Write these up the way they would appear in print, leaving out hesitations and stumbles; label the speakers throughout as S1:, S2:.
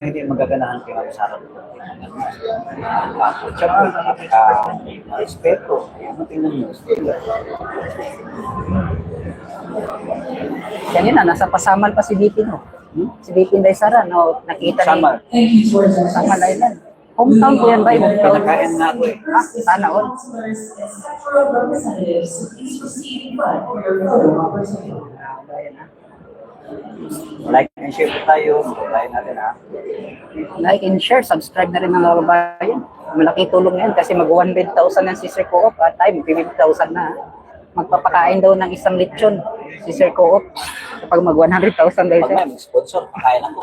S1: hindi magaganahan kayo sa harap ng respeto. Tingnan nyo.
S2: Kanina, nasa pasamal pa si VP, no? Si VP Inday Sara, no? Nakita
S1: Samal.
S2: ni Samal Island. Hometown ko yan ba? Hometown.
S1: Pinakain na ako eh.
S2: Sana all.
S1: Like and share po tayo. Like natin ha.
S2: Like and share, subscribe na rin mga kababayan. Malaki tulong yan kasi mag 100,000 ng si Sir Co-op at time 50,000 na. Magpapakain daw ng isang lechon si Sir Co-op kapag mag 100,000 daw
S1: Pag
S2: siya.
S1: may sponsor, pakain ako.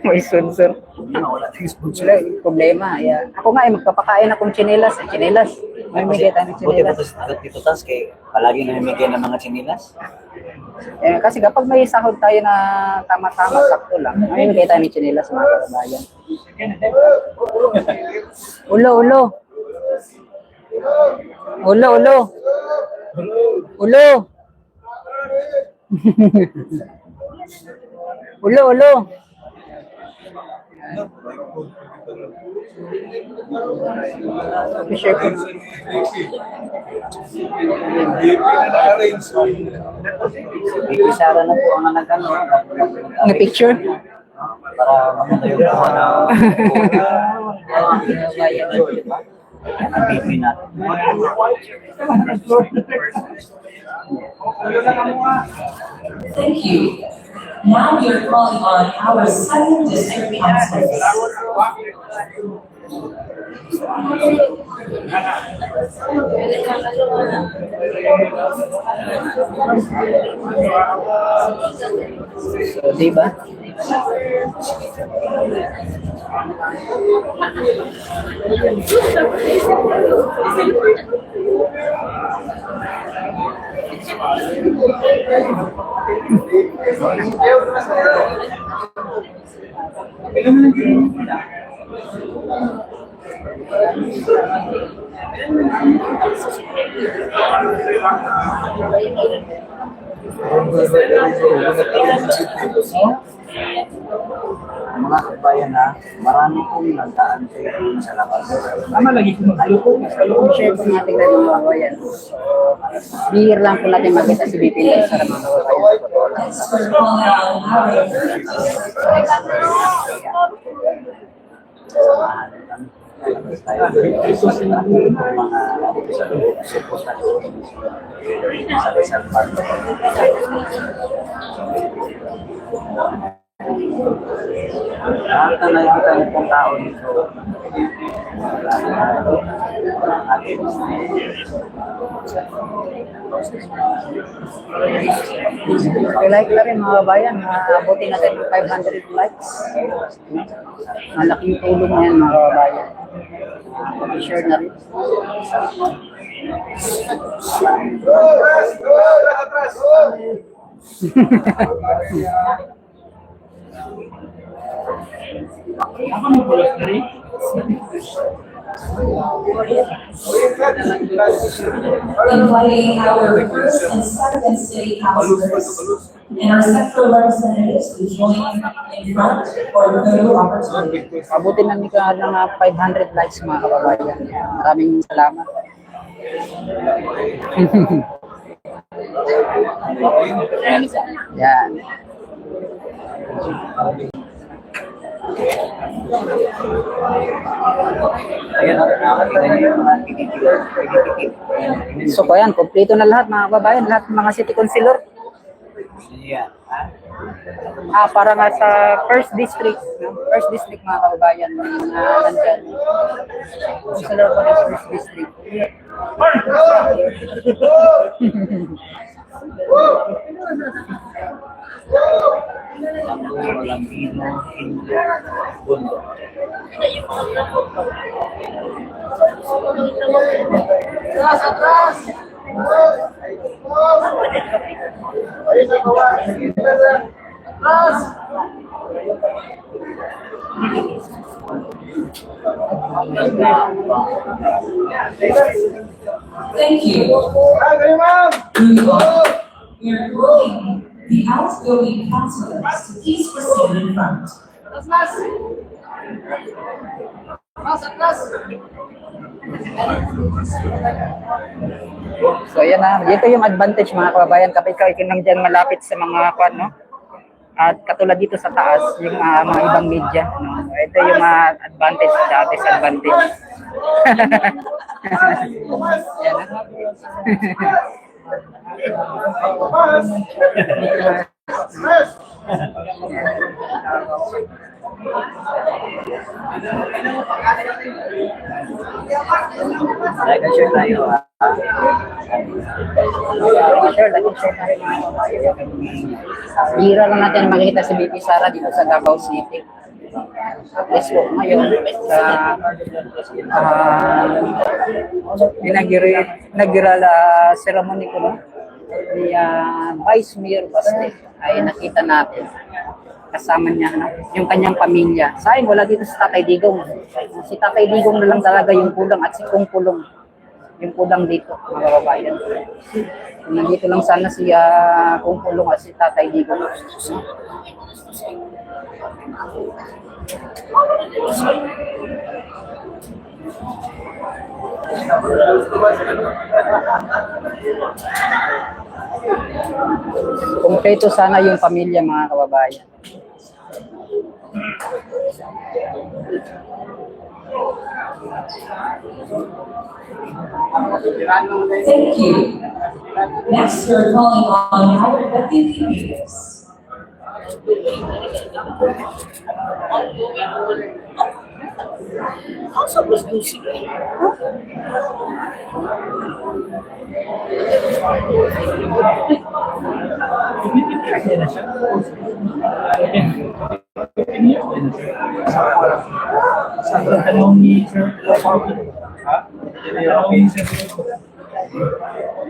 S2: May sponsor.
S1: Wala tayong sponsor.
S2: Wala, problema. Yeah. Ako nga, magpapakain akong chinelas. Chinelas. May migay tayo ng chinelas.
S1: Buti Tito Tas kay palagi namimigay ng mga chinilas.
S2: Eh, kasi kapag may sahod tayo na tama-tama, sakto lang, may migay tayo ng chinelas mga kababayan. Ulo, ulo. Ulo, ulo. Ulo. Ulo, ulo. I-share ko.
S1: Bibi Sara na po ang nagano.
S2: Ang picture?
S1: Para maganda yung mga na ang bibi natin.
S3: Thank you. Now we are calling on our second district councilors.
S2: So, di ba?
S1: Mga kabayan na marami pong nag-aantay sa labas.
S2: Tama lagi kung share po natin na mga kababayan. Bihir lang po natin makita si VP Inday Sara mga kababayan.
S3: Thanks for calling on our
S1: Lahat na nakikita niyo pong tao dito.
S2: I-like na rin mga kababayan. Abutin natin ng 500 likes. Malaking tulong yan mga kababayan. I-share na rin.
S3: inviting our first and second city councilors and our sector representatives to join in front for the photo opportunity.
S2: Abutin namin ka ng 500 likes mga kababayan. Maraming salamat. Yan.
S1: Ayan, nakakita niyo yung mga pinipigil.
S2: So po yan, kompleto na lahat mga kababayan, lahat ng mga city councilor.
S1: Yan.
S2: Para nga sa first district, no? First district mga kababayan, nandyan. Councilor po ng first district.
S1: Lambino, Indo, Bundo.
S3: Thank you. We are calling the outgoing councilors to please proceed in front.
S2: So yan na, dito yung advantage mga kababayan kapag ikaw nandiyan malapit sa mga kwan, no? At katulad dito sa taas, yung mga ibang media, no? Ito yung advantage at disadvantage. Yan na.
S1: Like and share tayo ha.
S2: Sure, like and share tayo mga kababayan. Bihira lang natin makikita si BP Sara dito sa Davao City. Let's go ngayon sa inaugural ceremony ko, no? Ni Vice Mayor Baste ay nakita natin kasama niya, no? Yung kanyang pamilya. Sayang wala dito si Tatay Digong. Si Tatay Digong na lang talaga yung kulang at si Kung Pulong yung kulang dito mga kababayan. Nandito lang sana si Kung Pulong at si Tatay Digong. Kumpleto sana yung pamilya mga kababayan.
S3: Thank you. Next, we're calling on Howard Baptiste.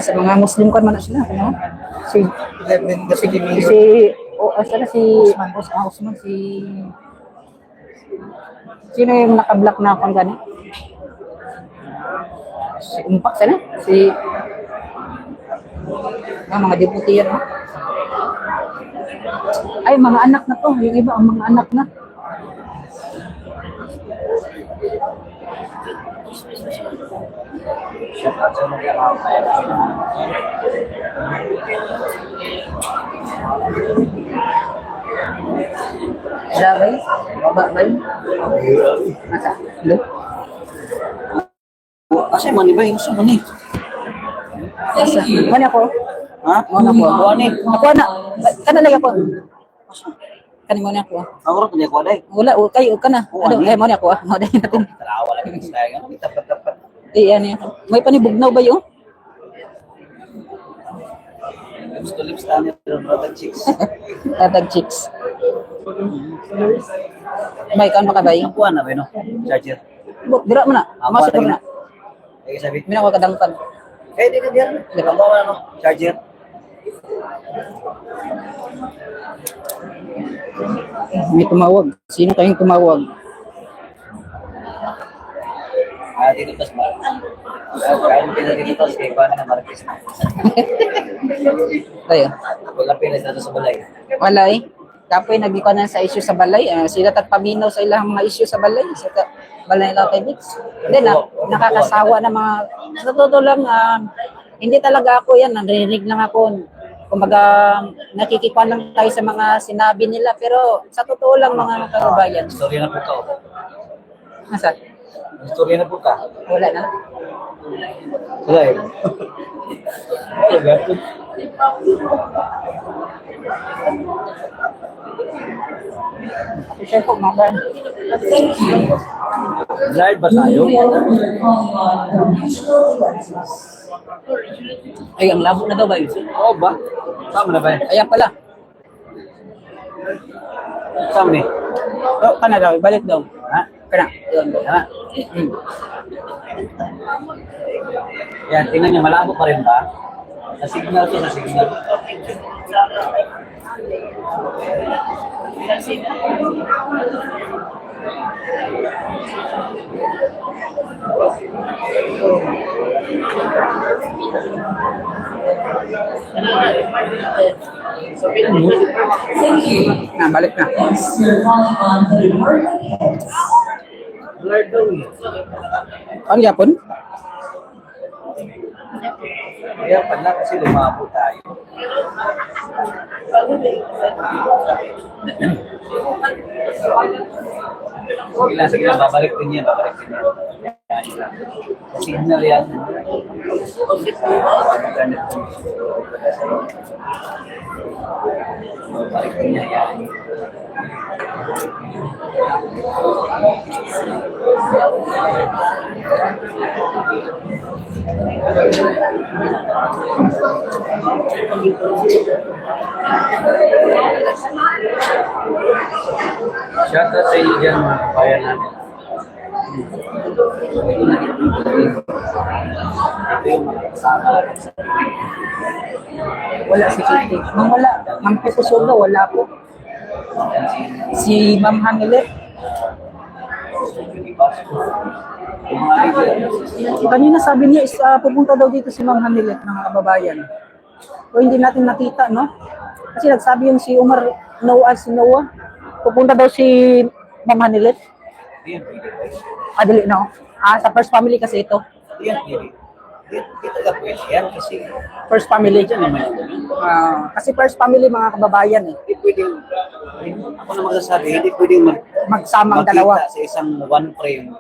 S2: Sa mga Muslim kan man na sila, no? Sana si Osman, sino yung naka-block na akong gani? Si Umpak sana? Mga deputy yan, no? Ay, mga anak na to. Yung iba, ang mga anak na.
S1: Shout out sa mga kababayan.
S2: Sabay? Baba ba yun? Masa? Hello?
S1: Kasi mani ba yung sa mani?
S2: Masa? Mani ako?
S1: Ha?
S2: Mani ako?
S1: Mani.
S2: Ako na. Kanalay ako. Kani mo na ako.
S1: Ang oras na ako day.
S2: Wala, kayo ka na. Ano, mo na ako. Mo na natin.
S1: Tarawa lang yung style. Ano tapat-tapat.
S2: Ano yan. May panibugnaw ba yun?
S1: Lips to lips tayo ng brother chicks.
S2: Tatag chicks. May kan makabay.
S1: Nakuha na ba no? Charger.
S2: Dira mo na. Masok mo na.
S1: Ay sabi.
S2: Mina ko kadangpan.
S1: Eh di ka diyan. Di ka bawa no? Charger.
S2: May tumawag. Sino kayong tumawag?
S1: Dito tas ba? Kaya mo dito tas kay paano na Marquez na.
S2: Tayo.
S1: Wala pilis na sa balay.
S2: Wala eh. Kapoy nagikuan na sa issue sa balay. Sila tagpaminaw sa ilang mga issue sa balay. Sa balay nila kay Dix. Then nakakasawa na mga sa totoo lang hindi talaga ako yan. Narinig lang ako. Kumbaga nakikikuan lang tayo sa mga sinabi nila pero sa totoo lang mga kababayan.
S1: Storya na po ka.
S2: Nasaan?
S1: Storya na po ka.
S2: Wala na.
S1: Wala eh.
S2: Siya po mga
S3: Thank you.
S1: Live ba tayo?
S3: We're calling on Mutual Resources.
S2: ay ang labo na daw ba yun?
S1: Oo ba? Sama na ba?
S2: Ayan pala.
S1: Sama ni?
S2: Oh, kana daw, balik daw.
S1: Ha?
S2: Kana. Yun.
S1: Ha? Yan, tingnan niyo, malabo pa rin ba? Sa signal to, sa signal.
S3: Thank you.
S2: Balik na.
S3: Next, we're calling on the department heads.
S1: Blurred daw eh.
S2: Ano yapon?
S1: Kaya pala kasi lumabo tayo. Sige lang, babalik din yan. Signal yan. Babalik din yan. Shout out sa inyo dyan, mga kabayan namin. Ito yung mga kasama.
S2: Wala si Kitty. Ma'am, wala. Ma'am Pepusoga, wala po. Si Ma'am Hanilet.
S1: Yung mga leader.
S2: Kanina sabi niya is pupunta daw dito si Ma'am Hanilet ng mga kababayan. O hindi natin nakita, no? Kasi nagsabi yung si Umar Noah, si Noah. Pupunta daw si Ma'am Hanilet.
S1: Yan, pwede.
S2: Dili, no? Sa first family kasi ito.
S1: Yan, pwede. Hindi talaga pwede yan kasi
S2: First family dyan. Kasi first family mga kababayan eh.
S1: hindi pwedeng, ako na magsasabi, hindi pwedeng
S2: Magsamang
S1: magkita
S2: dalawa.
S1: sa isang one frame.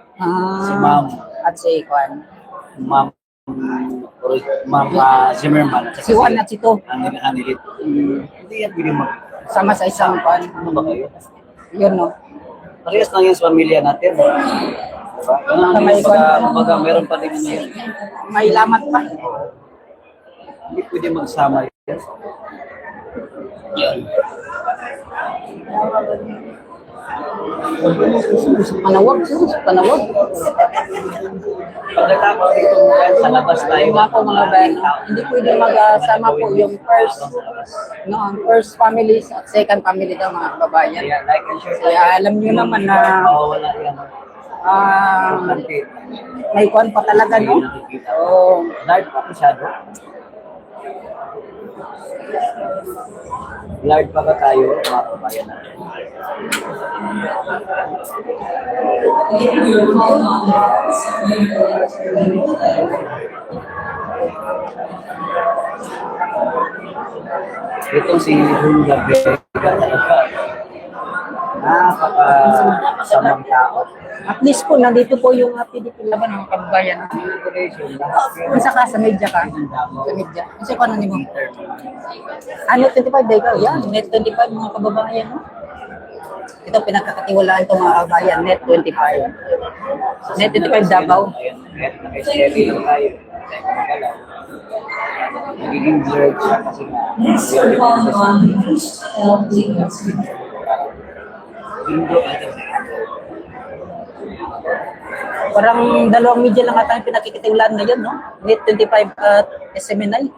S1: Si Ma'am,
S2: At si Kwan.
S1: Ma'am Zimmerman. At
S2: Si Juan at si To.
S1: ang hanilit. Hindi yan pwedeng
S2: Sama sa isang Kwan.
S1: ano ba kayo?
S2: Yun, no?
S1: Parehas lang yan sa pamilya natin. Diba? Kumbaga, meron pa din yun.
S2: May lamat pa.
S1: Hindi pwede magsama yan.
S2: Panawag, sus. Panawag.
S1: Pagkatapos dito sa labas tayo.
S2: Yung ako mga ben, hindi pwede magsama po yung first, no, ang first families at second family daw mga kababayan.
S1: Kaya like and share.
S2: Kaya alam niyo naman na
S1: Mawawala yan. Importante.
S2: may kwan pa talaga, no? Oo.
S1: Large pa masyado. Large pa ba tayo, mga kabayan natin?
S3: Again, we're calling on the heads.
S1: Itong si Hulga Vega talaga. Napakasamang tao.
S2: At least po, nandito po yung PDP laban ng kababayan. Isa ka, sa media ka. Sa media. Kasi kung ano ni mo? Net 25 day ka? Yan, Net 25 mga kababayan. No? Ito pinagkakatiwalaan itong mga kababayan, Net 25. Net 25 Davao.
S1: Net, naka-steady lang tayo. Nagiging blurred siya kasi nga.
S3: Next, we're calling on the first LD.
S2: Parang dalawang media lang ata yung pinakikitiwalaan ngayon, no? Net 25 at SMNI.